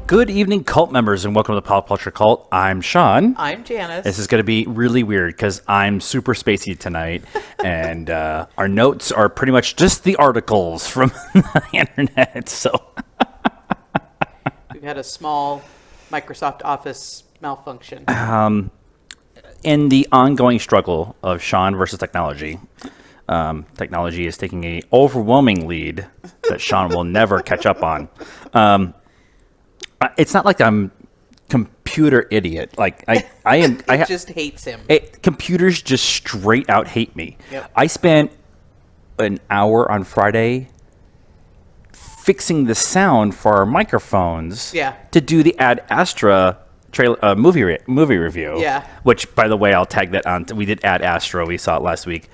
Good evening, cult members, and welcome to the PopCultureCult. I'm Sean. I'm Janice. This is going to be really weird because I'm super spacey tonight, and our notes are pretty much just the articles from the internet. So we've had a small Microsoft Office malfunction. in the ongoing struggle of Sean versus technology, technology is taking an overwhelming lead that Sean will never catch up on. It's not like I'm computer idiot. Like I am. It just hates him. Computers just straight out hate me. Yep. I spent an hour on Friday fixing the sound for our microphones. Yeah. To do the Ad Astra trailer movie review. Yeah. Which, by the way, I'll tag that on. We did Ad Astra. We saw it last week.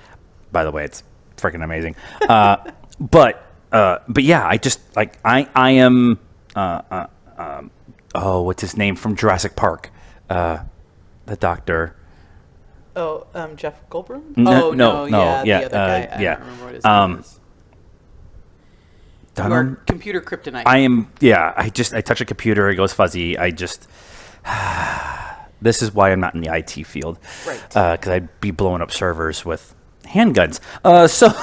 By the way, it's freaking amazing. But yeah, I just like I am. What's his name from Jurassic Park? The doctor. Oh, Jeff Goldblum? No, yeah, yeah, the other guy. I yeah. don't remember what his name is. You are computer kryptonite. I am, yeah, I touch a computer, it goes fuzzy. This is why I'm not in the IT field. Right. Because I'd be blowing up servers with handguns. So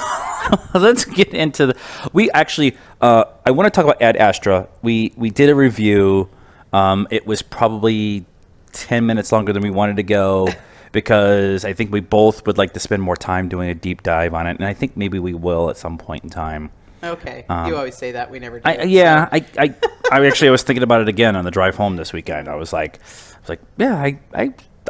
let's get into we actually, I want to talk about Ad Astra. We did a review. It was probably 10 minutes longer than we wanted to go because I think we both would like to spend more time doing a deep dive on it. And I think maybe we will at some point in time. Okay. You always say that. We never do. I was thinking about it again on the drive home this weekend. I was like, yeah,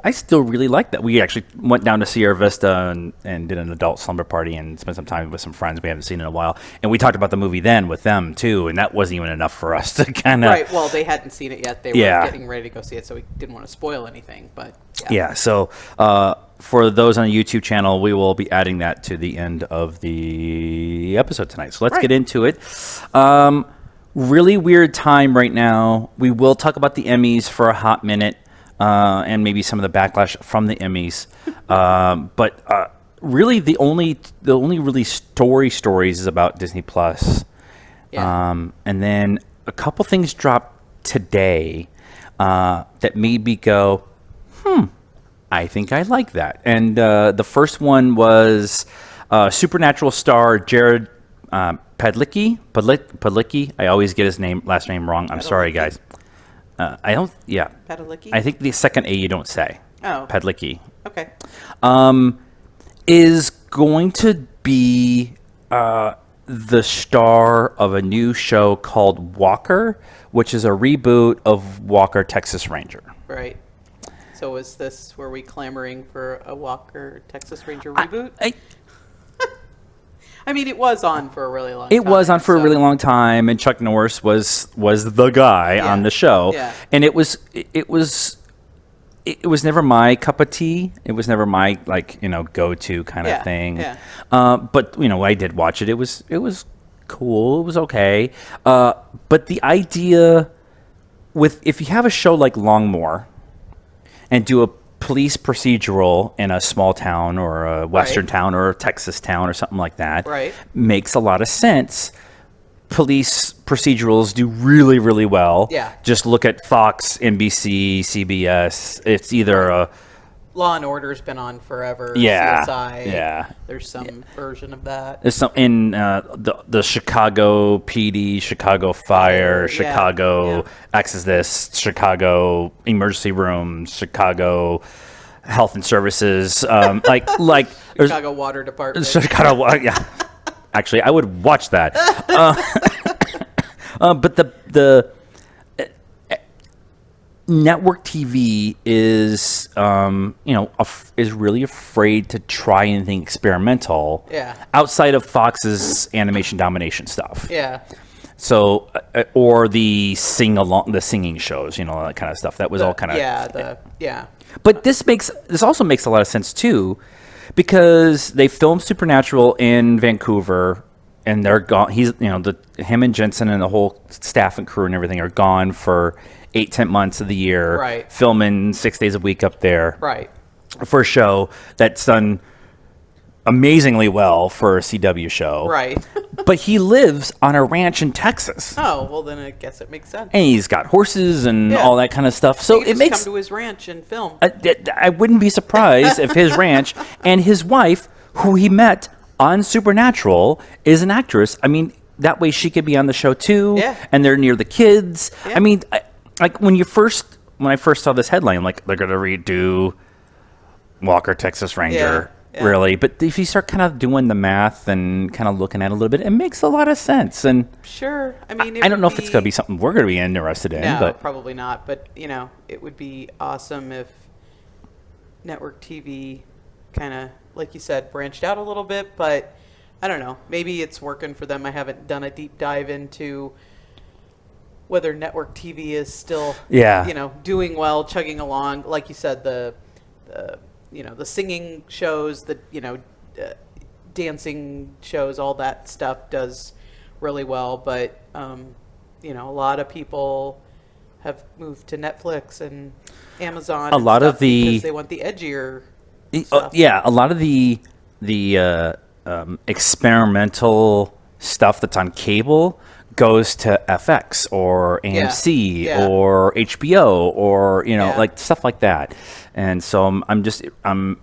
I still really like that. We actually went down to Sierra Vista and did an adult slumber party and spent some time with some friends we haven't seen in a while. And we talked about the movie then with them too, and that wasn't even enough for us to kind of... Right, well, they hadn't seen it yet. They were getting ready to go see it, so we didn't want to spoil anything, but... Yeah, so for those on the YouTube channel, we will be adding that to the end of the episode tonight. So let's get into it. Really weird time right now. We will talk about the Emmys for a hot minute. And maybe some of the backlash from the Emmys, but really the only really stories is about Disney Plus, and then a couple things dropped today that made me go, I think I like that. And the first one was Supernatural star Jared Padalecki. I always get his last name wrong. I'm sorry, guys. I don't. Yeah. Padalecki? I think the second A you don't say. Oh. Padalecki. Okay. Is going to be the star of a new show called Walker, which is a reboot of Walker, Texas Ranger. Right. So were we clamoring for a Walker, Texas Ranger reboot? I mean, it was on for a really long time. It was on for a really long time, and Chuck Norris was the guy on the show. Yeah. And it was never my cup of tea. It was never my go-to kind of thing. Yeah. But I did watch it. It was cool. It was okay. But the idea if you have a show like Longmore and do a police procedural in a small town or a western town or a Texas town or something like that, makes a lot of sense. Police procedurals do really, really well. Yeah. Just look at Fox, NBC, CBS. It's either a... Law and Order's been on forever. Yeah. CSI. Yeah. There's some version of that. There's some in the Chicago PD, Chicago Fire, Chicago Exodus, Chicago Emergency Room, Chicago Health and Services, Chicago Water Department. Chicago Water, yeah. Actually, I would watch that. But the network TV is is really afraid to try anything experimental outside of Fox's animation domination stuff. Yeah. So or the singing shows, that kind of stuff. That was all kind of But this also makes a lot of sense too, because they filmed Supernatural in Vancouver. And they're gone. Him and Jensen and the whole staff and crew and everything are gone for 8-10 months of the year, filming 6 days a week up there, for a show that's done amazingly well for a CW show. Right. But he lives on a ranch in Texas. Oh, well, then I guess it makes sense. And he's got horses and Yeah. all that kind of stuff. So You it just makes... come to his ranch and film. I wouldn't be surprised if his ranch and his wife, who he met on Supernatural, is an actress. I mean, that way she could be on the show too. Yeah. And they're near the kids. Yeah. I mean, like when I first saw this headline, I'm like, they're going to redo Walker, Texas Ranger. Yeah. Really, but if you start kind of doing the math and kind of looking at it a little bit, it makes a lot of sense. And Sure. I mean, I don't know if it's going to be something we're going to be interested in, No, but probably not. But, it would be awesome if network TV kind of, like you said, branched out a little bit. But I don't know. Maybe it's working for them. I haven't done a deep dive into whether network TV is still, doing well, chugging along. Like you said, the singing shows, dancing shows, all that stuff does really well. But, a lot of people have moved to Netflix and Amazon. A lot of because they want the edgier stuff. a lot of the experimental stuff that's on cable goes to FX or AMC Yeah. or HBO or like stuff like that. And so I'm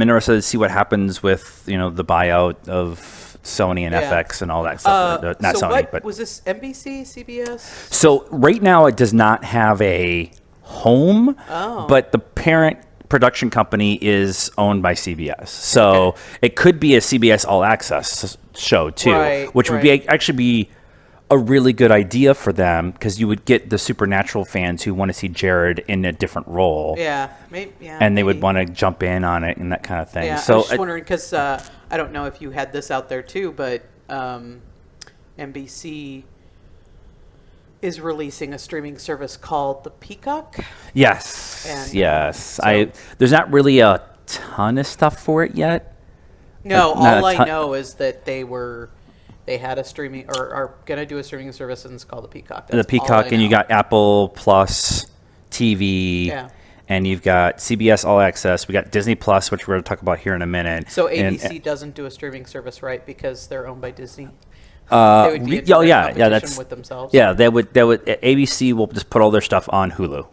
interested to see what happens with the buyout of Sony and FX and all that stuff. Not so Sony, but was this NBC, CBS? so right now it does not have a home, but the parent production company is owned by CBS. So it could be a CBS All Access show too, which would actually be a really good idea for them because you would get the Supernatural fans who want to see Jared in a different role. Yeah, and they would want to jump in on it and that kind of thing. Yeah, so I was just wondering because I don't know if you had this out there too, but NBC is releasing a streaming service called the Peacock. Yes, And, yes. There's not really a ton of stuff for it yet. No, Not all a I ton- know is that they had a streaming or are going to do a streaming service, and it's called the Peacock. The That's all Peacock, I and you know. got Apple Plus TV, Yeah. and you've got CBS All Access. We got Disney Plus, which we're going to talk about here in a minute. So And- ABC doesn't do a streaming service, right? Because they're owned by Disney. They would be yeah, in direct competition that's with themselves. Yeah, they would. ABC will just put all their stuff on Hulu.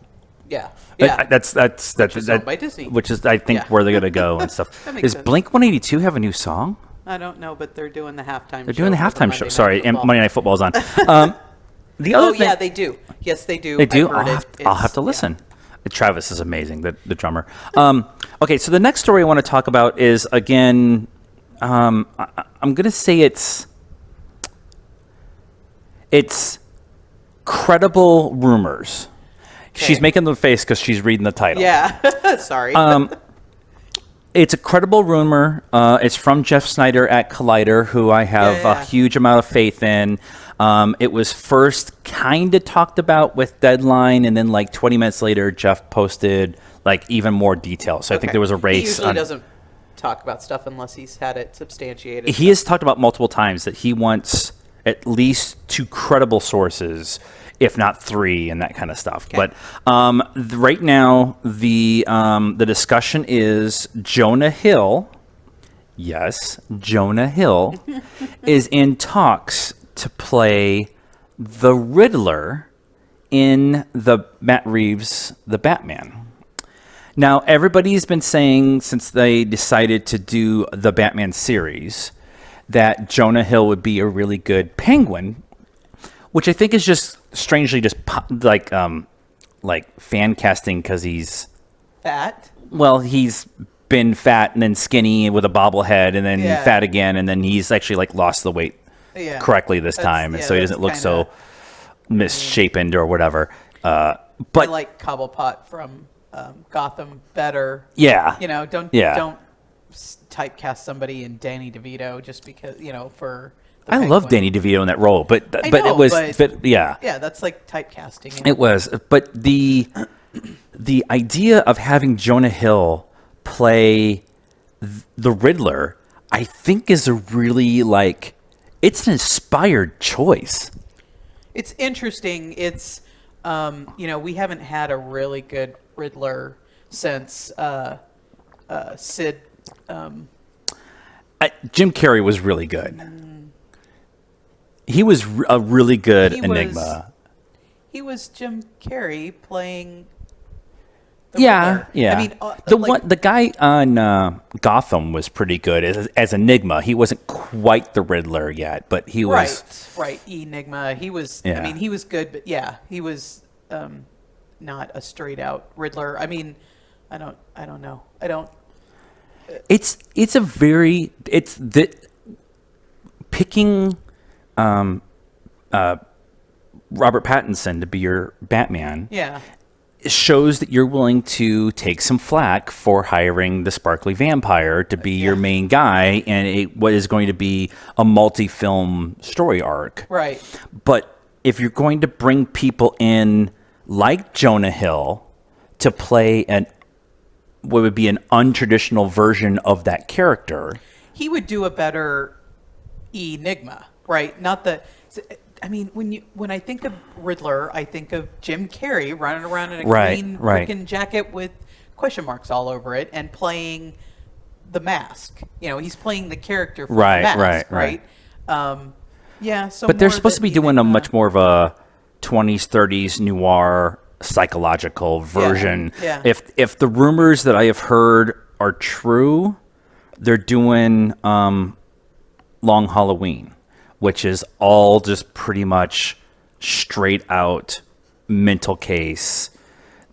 Yeah. That's Which is owned by Disney. Which is, I think, Yeah. where they're going to go and stuff. That makes Does sense. Blink 182 have a new song? I don't know, but they're doing the halftime. They're doing the show for halftime Monday show. Night Sorry, and Football. Monday Night Football's on. The other Oh thing, yeah, they do. Yes, they do. They do. I heard I'll have to listen. Travis is amazing, the drummer. Okay, so the next story I want to talk about is again, I'm going to say it's credible rumors. She's making the face because she's reading the title. Yeah. Sorry. It's a credible rumor. It's from Jeff Snyder at Collider, who I have a huge amount of faith in. It was first kind of talked about with Deadline, and then like 20 minutes later, Jeff posted like even more details. So I think there was a race. He usually doesn't talk about stuff unless he's had it substantiated. He has talked about multiple times that he wants at least 2 credible sources, if not 3, and that kind of stuff. Okay. But right now, the discussion is Jonah Hill. Yes, Jonah Hill is in talks to play the Riddler in the Matt Reeves' The Batman. Now, everybody's been saying since they decided to do the Batman series that Jonah Hill would be a really good Penguin, which I think is just strangely just like fan casting because he's Fat. well, he's been fat and then skinny with a bobblehead and then fat again, and then he's actually like lost the weight correctly this time, and so he doesn't look so misshapen or whatever. But I like Cobblepot from Gotham better. Yeah, Don't typecast somebody in Danny DeVito just because for. I love Danny DeVito in that role, but it was yeah, that's like typecasting. It was, but the idea of having Jonah Hill play the Riddler, I think, is a really it's an inspired choice. It's interesting. It's we haven't had a really good Riddler since Sid. Jim Carrey was really good. He was a really good Enigma. He was Jim Carrey playing. Yeah. I mean, the guy on Gotham was pretty good as Enigma. He wasn't quite the Riddler yet, but he was right. Enigma. He was. Yeah. I mean, he was good, but yeah, he was not a straight out Riddler. I mean, I don't know. It's picking Robert Pattinson to be your Batman. Yeah. Shows that you're willing to take some flack for hiring the sparkly vampire to be your main guy and what is going to be a multi-film story arc. Right. But if you're going to bring people in like Jonah Hill to play what would be an untraditional version of that character, he would do a better Enigma, right? Not the. I mean, when I think of Riddler, I think of Jim Carrey running around in a green freaking jacket with question marks all over it and playing the mask. He's playing the character from the mask, right? Yeah. So, but they're supposed to be doing a much more of a 20s, 30s noir psychological version. Yeah. If the rumors that I have heard are true, they're doing Long Halloween, which is all just pretty much straight out mental case.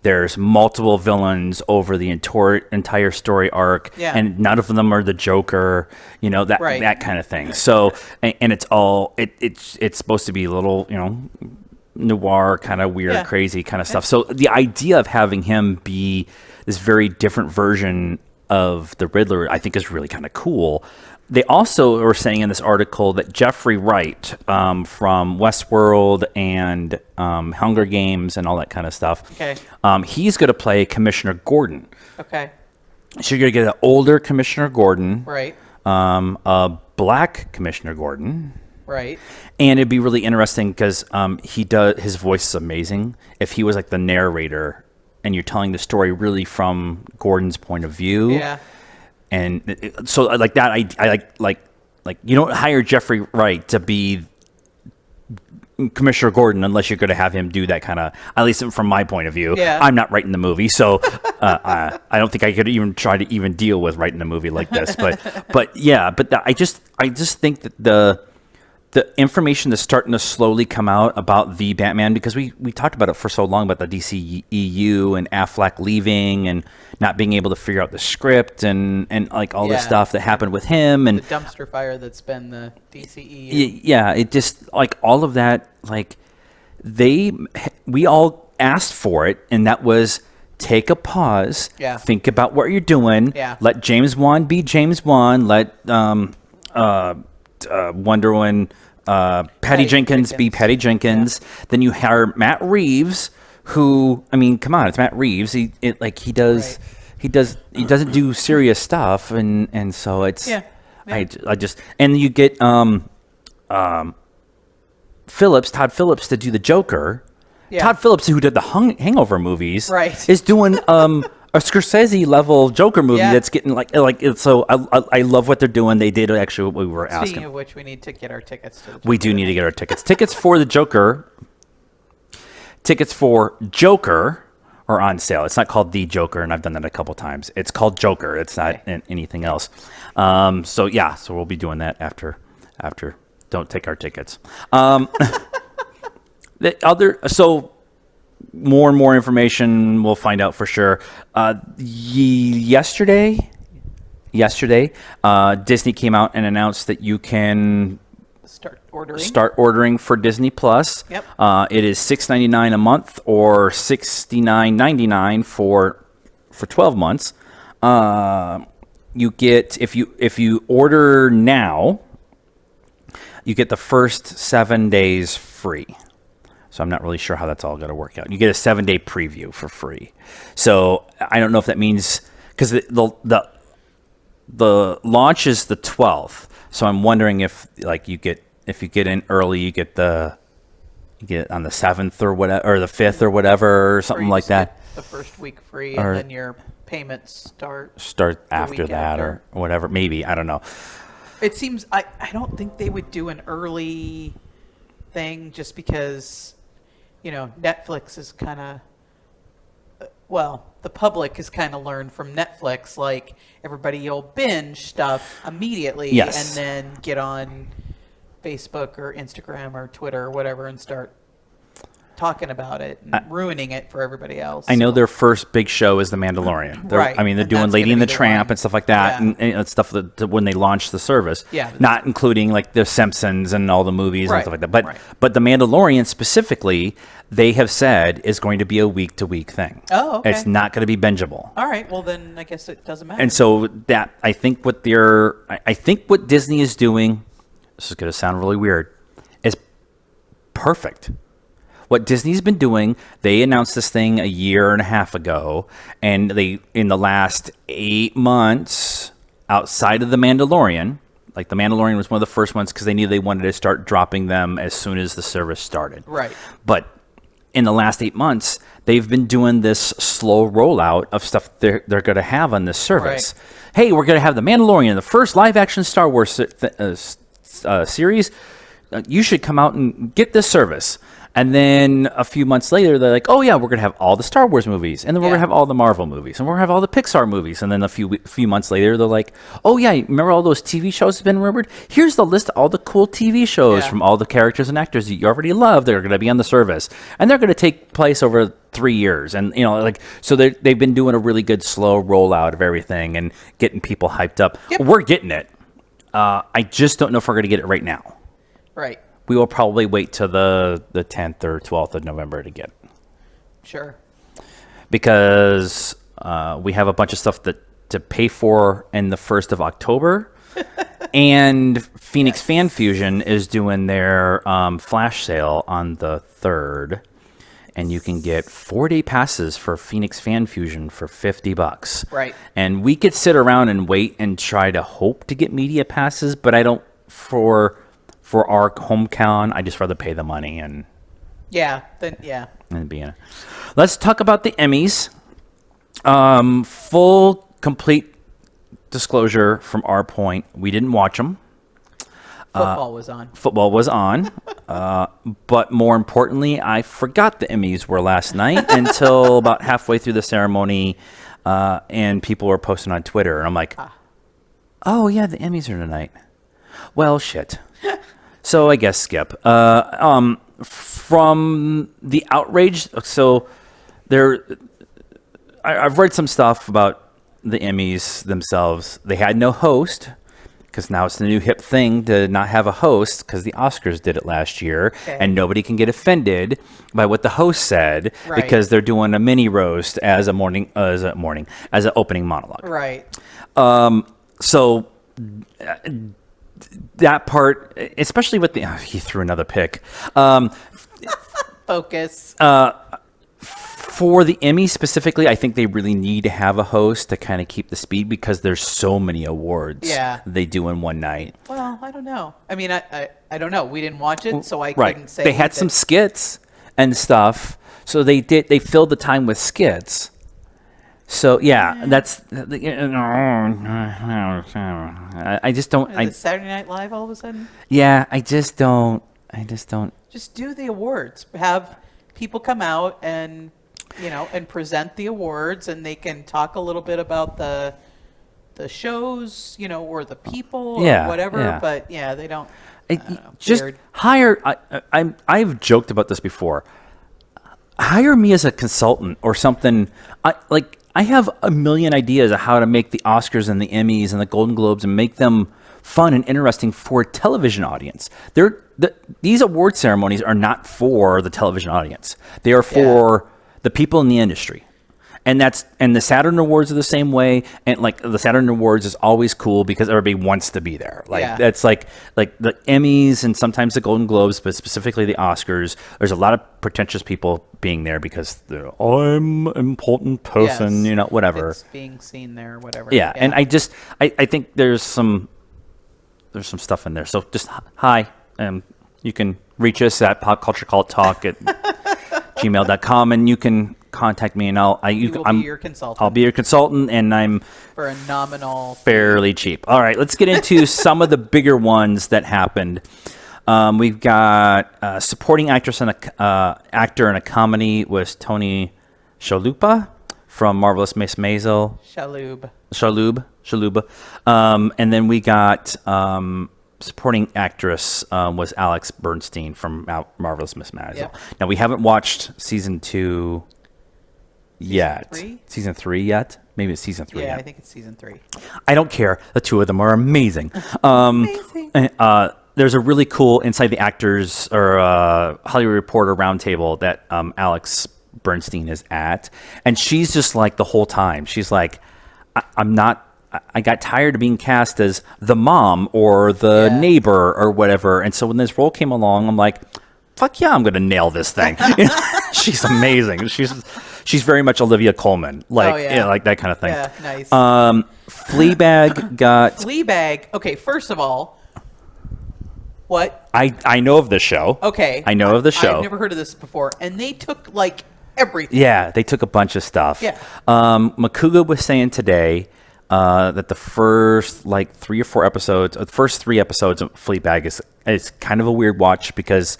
There's multiple villains over the entire story arc, and none of them are the Joker, that kind of thing. So, and it's all it's supposed to be a little, noir kind of weird, crazy kind of stuff. So the idea of having him be this very different version of the Riddler, I think, is really kind of cool. They also were saying in this article that Jeffrey Wright from Westworld and Hunger Games and all that kind of stuff, he's going to play Commissioner Gordon. Okay. So you're going to get an older Commissioner Gordon. Right. A black Commissioner Gordon. Right. And it'd be really interesting because his voice is amazing. If he was like the narrator and you're telling the story really from Gordon's point of view. Yeah. And so like that, I like you don't hire Jeffrey Wright to be Commissioner Gordon unless you're going to have him do that kind of, at least from my point of view. Yeah. I'm not writing the movie, so I don't think I could even try to even deal with writing a movie like this. But I just think that the information that's starting to slowly come out about the Batman, because we talked about it for so long about the DCEU and Affleck leaving and not being able to figure out the script and like all this stuff that happened with him and the dumpster fire that's been the DCEU. Yeah, it just like all of that, like we all asked for it, and that was take a pause, think about what you're doing, let James Wan be James Wan, let Wonder Woman Patty Jenkins be Patty Jenkins. Then you hire Matt Reeves, who, I mean, come on, it's Matt Reeves. He doesn't do serious stuff, and so it's I just, and you get Todd Phillips to do the Joker. Todd Phillips, who did the Hangover movies, is doing a Scorsese level Joker movie that's getting like so I love what they're doing. They did actually what we were asking. Speaking of which, we need to get our tickets to the Joker. We do need to get our tickets. Tickets for the Joker. Tickets for Joker are on sale. It's not called The Joker, and I've done that a couple times. It's called Joker. It's not anything else. So we'll be doing that after. Don't take our tickets. More and more information we'll find out for sure. Yesterday, Disney came out and announced that you can start ordering for Disney Plus. Yep. It is $6.99 a month or $69.99 for 12 months. You get if you order now, you get the first 7 days free. So I'm not really sure how that's all going to work out. You get a 7-day preview for free. So I don't know if that means, because the launch is the 12th. So I'm wondering if you get in early, you get on the 7th or whatever, or the 5th or whatever, or something like that. The first week free, and then your payments start after that, or whatever. Maybe, I don't know. It seems I don't think they would do an early thing just because, Netflix is kind of, the public has kind of learned from Netflix, like everybody will binge stuff immediately Yes. and then get on Facebook or Instagram or Twitter or whatever and start talking about it and ruining it for everybody else. I know their first big show is The Mandalorian. Right. I mean, they're And doing that's Lady gonna and the be the Tramp one. and stuff like that, Yeah. and stuff that when they launched the service. Yeah. Not including like The Simpsons and all the movies and Right. stuff like that. But Right. but The Mandalorian specifically, they have said is going to be a week to week thing. Oh, okay. It's not going to be bingeable. All right. Well, then I guess it doesn't matter. And so that I think what Disney is doing, this is going to sound really weird, is perfect. What Disney's been doing, they announced this thing a year and a half ago, and they in the last 8 months, outside of The Mandalorian, like The Mandalorian was one of the first ones because they knew they wanted to start dropping them as soon as the service started. Right. But in the last 8 months, they've been doing this slow rollout of stuff they're going to have on this service. Right. Hey, we're going to have The Mandalorian, the first live-action Star Wars series. You should come out and get this service. And then a few months later, they're like, oh, yeah, we're going to have all the Star Wars movies. And then we're going to have all the Marvel movies. And we're going to have all the Pixar movies. And then a few months later, they're like, oh, yeah, remember all those TV shows have been remembered? Here's the list of all the cool TV shows from all the characters and actors that you already love that are going to be on the service. And they're going to take place over 3 years. And, so they've been doing a really good slow rollout of everything and getting people hyped up. Yep. We're getting it. I just don't know if we're going to get it right now. Right. We will probably wait till the 10th or 12th of November to get it. Sure. Because we have a bunch of stuff to pay for in the 1st of October. And Phoenix Fan Fusion is doing their flash sale on the 3rd. And you can get 4-day passes for Phoenix Fan Fusion for $50. Right. And we could sit around and wait and try to hope to get media passes, but I don't for our homecon, I just rather pay the money and be in it. Let's talk about the Emmys. Full, complete disclosure from our point, we didn't watch them. Football was on. Football was on. But more importantly, I forgot the Emmys were last night until about halfway through the ceremony, and people were posting on Twitter. And I'm like, oh, yeah, the Emmys are tonight. Well, shit. So I guess skip. From the outrage, so I've read some stuff about the Emmys themselves. They had no host because now it's the new hip thing to not have a host because the Oscars did it last year, and nobody can get offended by what the host said because they're doing a mini roast as an opening monologue. Right. So that part, especially with he threw another pick. Focus. For the Emmy specifically, I think they really need to have a host to kind of keep the speed because there's so many awards they do in one night. Well, I don't know. I mean, I don't know. We didn't watch it, so I couldn't say. They had some skits and stuff, so they filled the time with skits. So that's. I just don't. Is it Saturday Night Live all of a sudden? Yeah, I just don't. Just do the awards. Have people come out and present the awards, and they can talk a little bit about the shows, or the people, or whatever. Yeah. But they don't. Just weird. hire. I've joked about this before. Hire me as a consultant or something. I have a million ideas of how to make the Oscars and the Emmys and the Golden Globes and make them fun and interesting for a television audience. These award ceremonies are not for the television audience. They are for the people in the industry. And the Saturn Awards are the same way. And like the Saturn Awards is always cool because everybody wants to be there. That's like the Emmys and sometimes the Golden Globes, but specifically the Oscars. There's a lot of pretentious people being there because I'm an important person, whatever. It's being seen there, whatever. Yeah. And I think there's some stuff in there. So just hi. You can reach us at PopCultureCultTalk at gmail.com, and you can contact me, and You will be your consultant. I'll be your consultant, and I'm for a nominal fairly cheap. All right, let's get into some of the bigger ones that happened. We've got supporting actress and actor in a comedy was Tony Shalhoub from Marvelous Miss Maisel. Shalhoub. And then we got supporting actress was Alex Bernstein from Marvelous Miss Maisel. Yep. Now, we haven't watched season 2 yet. Season 3 yet? Maybe it's season 3 Yeah, yet. I think it's season 3. I don't care. The two of them are amazing. Amazing. There's a really cool Inside the Actors or Hollywood Reporter roundtable that Alex Bernstein is at. And she's just like the whole time. She's like, I got tired of being cast as the mom or the neighbor or whatever. And so when this role came along, I'm like, fuck yeah, I'm going to nail this thing. She's amazing. She's very much Olivia Colman, like like that kind of thing. Yeah, nice. Fleabag got Fleabag. Okay, first of all, what? I know of the show. Okay. I know of the show. I've never heard of this before. And they took like everything. Yeah, they took a bunch of stuff. Yeah. Makuga was saying today that the first like 3 or 4 episodes, the first 3 episodes of Fleabag is kind of a weird watch because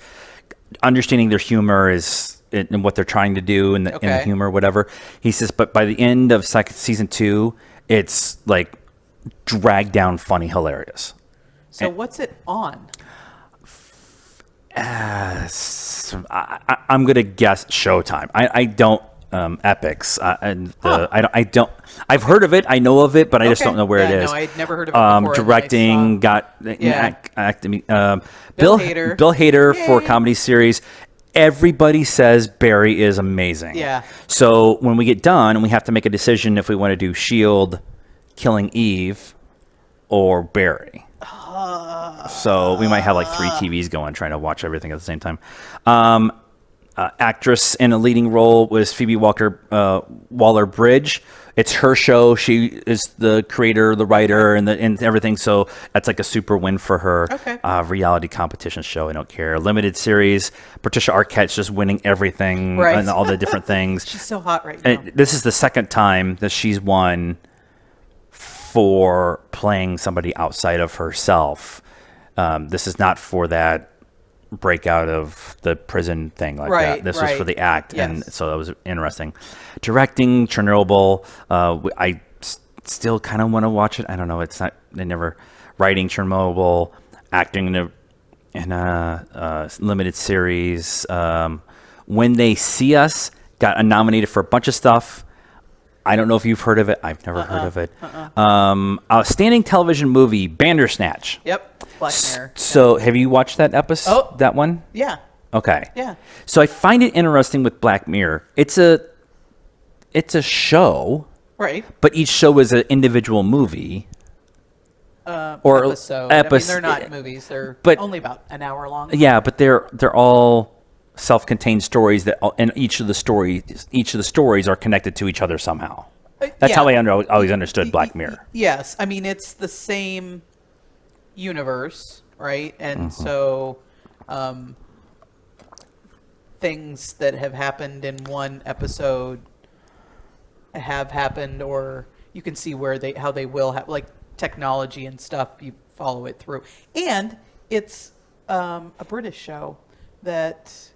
understanding their humor is and what they're trying to do in the humor, whatever. He says, but by the end of season 2, it's like dragged down, funny, hilarious. So what's it on? I'm gonna guess Showtime. I don't Epics. I don't. I've heard of it. I know of it, but I just don't know where it is. No, I'd never heard of it before. Directing got acting. Bill Hader for comedy series. Everybody says Barry is amazing. Yeah. So when we get done and we have to make a decision if we want to do Shield, Killing Eve, or Barry. So we might have like 3 TVs going, trying to watch everything at the same time. Actress in a leading role was Phoebe Waller-Bridge. It's her show. She is the creator, the writer, and everything. So that's like a super win for her. Okay. Reality competition show. I don't care. Limited series. Patricia Arquette's just winning everything and all the different things. She's so hot right now. This is the second time that she's won for playing somebody outside of herself. This is not for that breakout of the prison thing like that. This was for the act, and so that was interesting. Directing Chernobyl, I still kind of want to watch it. I don't know. It's not. They never writing Chernobyl, acting in a limited series. When They See Us got nominated for a bunch of stuff. I don't know if you've heard of it. I've never heard of it. Outstanding television movie, Bandersnatch. Yep. Black Mirror. So have you watched that episode? That one? Yeah. Okay. Yeah. So I find it interesting with Black Mirror. It's a show. Right. But each show is an individual movie. Or episode. I mean, they're not movies. They're only about an hour long. Yeah, but they're all self-contained stories and each of the stories are connected to each other somehow. That's how I always understood Black Mirror. Yes, I mean it's the same universe, right? And so things that have happened in one episode have happened, or you can see how they will have, like technology and stuff. You follow it through, and it's a British show that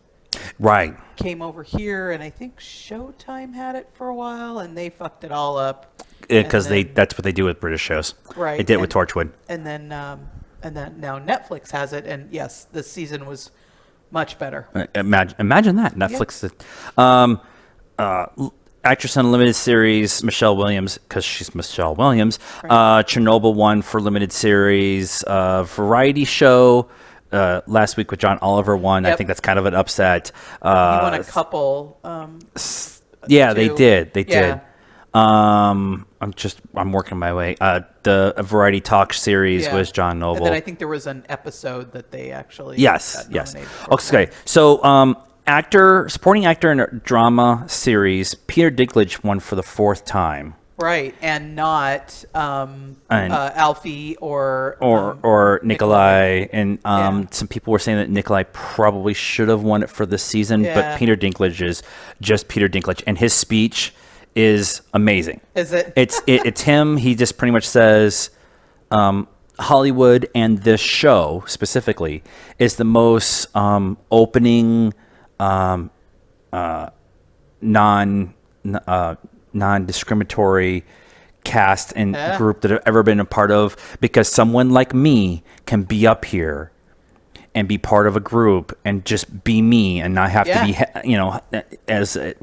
came over here, and I think Showtime had it for a while, and they fucked it all up. Because that's what they do with British shows. Right. They did it with Torchwood. And then now Netflix has it, and yes, this season was much better. Imagine that. Netflix. Actress in a limited series, Michelle Williams, because she's Michelle Williams. Chernobyl won for limited series. Variety show. Last week with John Oliver won. I think that's kind of an upset. He won a couple. They did. They did. I'm working my way. The Variety Talk series was John Noble. And then I think there was an episode that they actually yes. Okay. So supporting actor in a drama series, Peter Dinklage won for the 4th time Right, and not Alfie or Nikolai. And Yeah. some people were saying that Nikolai probably should have won it for this season, Yeah. but Peter Dinklage is just Peter Dinklage, and his speech is amazing. Is it? It's him. He just pretty much says, Hollywood and this show specifically is the most opening, non-discriminatory cast and group that I've ever been a part of, because someone like me can be up here and be part of a group and just be me and not have to be, I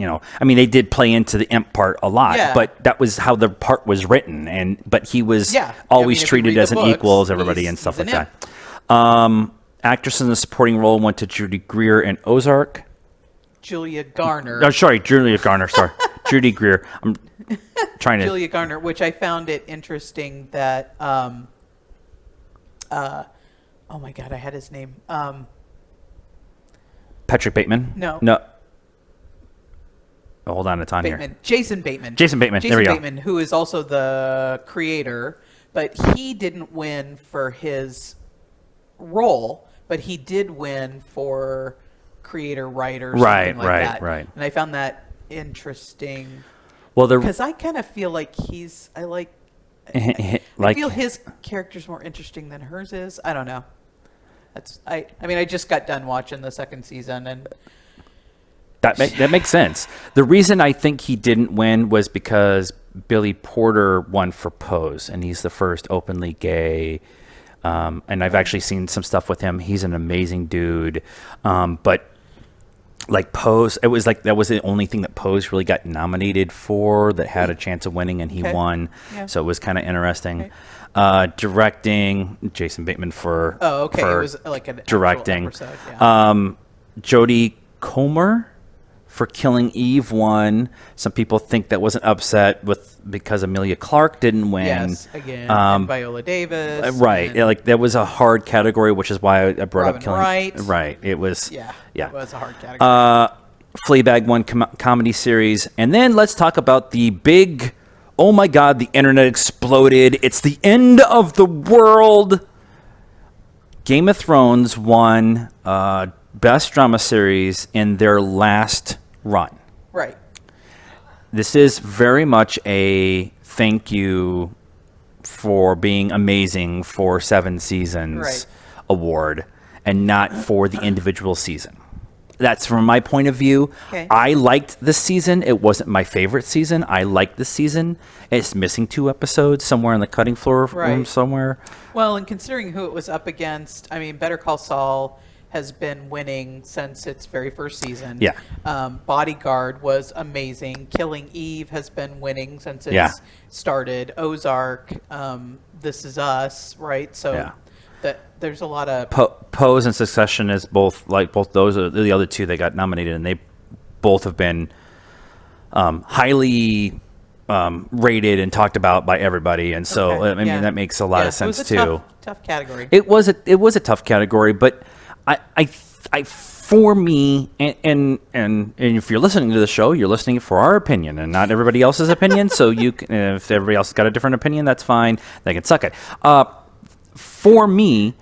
mean, they did play into the imp part a lot, but that was how the part was written. But he was always treated as an equal as everybody and stuff like that. Actress in the supporting role went to Judy Greer in Ozark. Julia Garner. Oh, sorry, Julia Garner. Sorry, Judy Greer. I'm trying to. Julia Garner, which I found it interesting that. Oh my God, I had his name. Patrick Bateman. No. Oh, hold on, it's on Bateman. here. Jason Bateman. Jason Bateman. There we go. Bateman, who is also the creator, but he didn't win for his role, but he did win for creator, writer, something like that. Right. And I found that interesting. Well, because I kind of feel like I feel his character's more interesting than hers is. I don't know. I mean, I just got done watching the second season, and that makes sense. The reason I think he didn't win was because Billy Porter won for Pose, and he's the first openly gay. And I've actually seen some stuff with him. He's an amazing dude. But like Pose, it was like that was the only thing that Pose really got nominated for that had a chance of winning, and he won. Yeah. So it was kind of interesting. Okay. Directing, Jason Bateman for it was like an directing. Episode, yeah. Jodie Comer for Killing Eve won. Some people think that was an upset because Emilia Clarke didn't win. Yes, again, and Viola Davis. Right. Like that was a hard category, which is why I brought Robin up Killing. Wright. Right. It was. Yeah. It was a hard category. Fleabag won comedy series, and then let's talk about the big. Oh my God! The internet exploded. It's the end of the world. Game of Thrones won Best Drama Series in their last run. Right. This is very much a thank you for being amazing for 7 seasons award, and not for the individual season. That's from my point of view. Okay. I liked this season. It wasn't my favorite season. I liked this season. It's missing 2 episodes somewhere in the cutting floor room somewhere. Well, and considering who it was up against, I mean, Better Call Saul has been winning since its very first season. Yeah. Bodyguard was amazing. Killing Eve has been winning since it's started. Ozark, This Is Us, right? So there's a lot of Pose and Succession is both those are the other 2 that got nominated, and they both have been highly rated and talked about by everybody, and so I mean that makes a lot of sense too. It was a tough category. It was a tough category, but I for me, and if you're listening to the show, you're listening for our opinion and not everybody else's opinion. So you can, if everybody else has got a different opinion, that's fine. They can suck it. For me,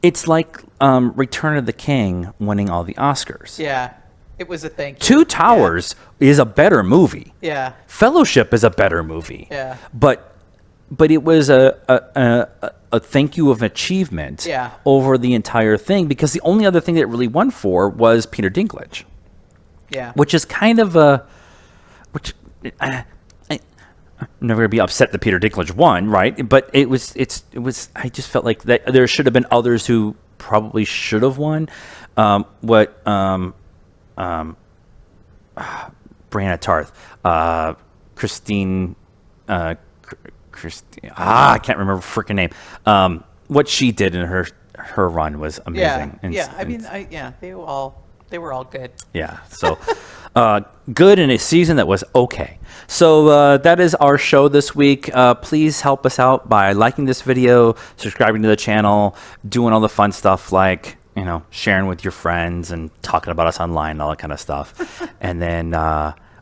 it's like Return of the King winning all the Oscars. Yeah, it was a thank you. 2 Towers is a better movie. Yeah. Fellowship is a better movie. Yeah. But it was a thank you of achievement over the entire thing, because the only other thing that it really won for was Peter Dinklage. Yeah. Which is kind of I'm never gonna be upset that Peter Dinklage won, right? But it was. I just felt like that there should have been others who probably should have won. Brianna Tarth, Christine. I can't remember her freaking name. What she did in her run was amazing. They were all good. Yeah. So. Good in a season that was okay. So that is our show this week. Please help us out by liking this video, subscribing to the channel, doing all the fun stuff like, sharing with your friends and talking about us online and all that kind of stuff. And then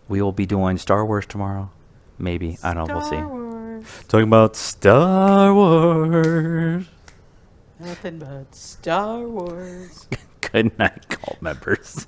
we will be doing Star Wars tomorrow. Maybe. I don't know. We'll see. Star Wars. Talking about Star Wars. Nothing but Star Wars. Good night, cult members.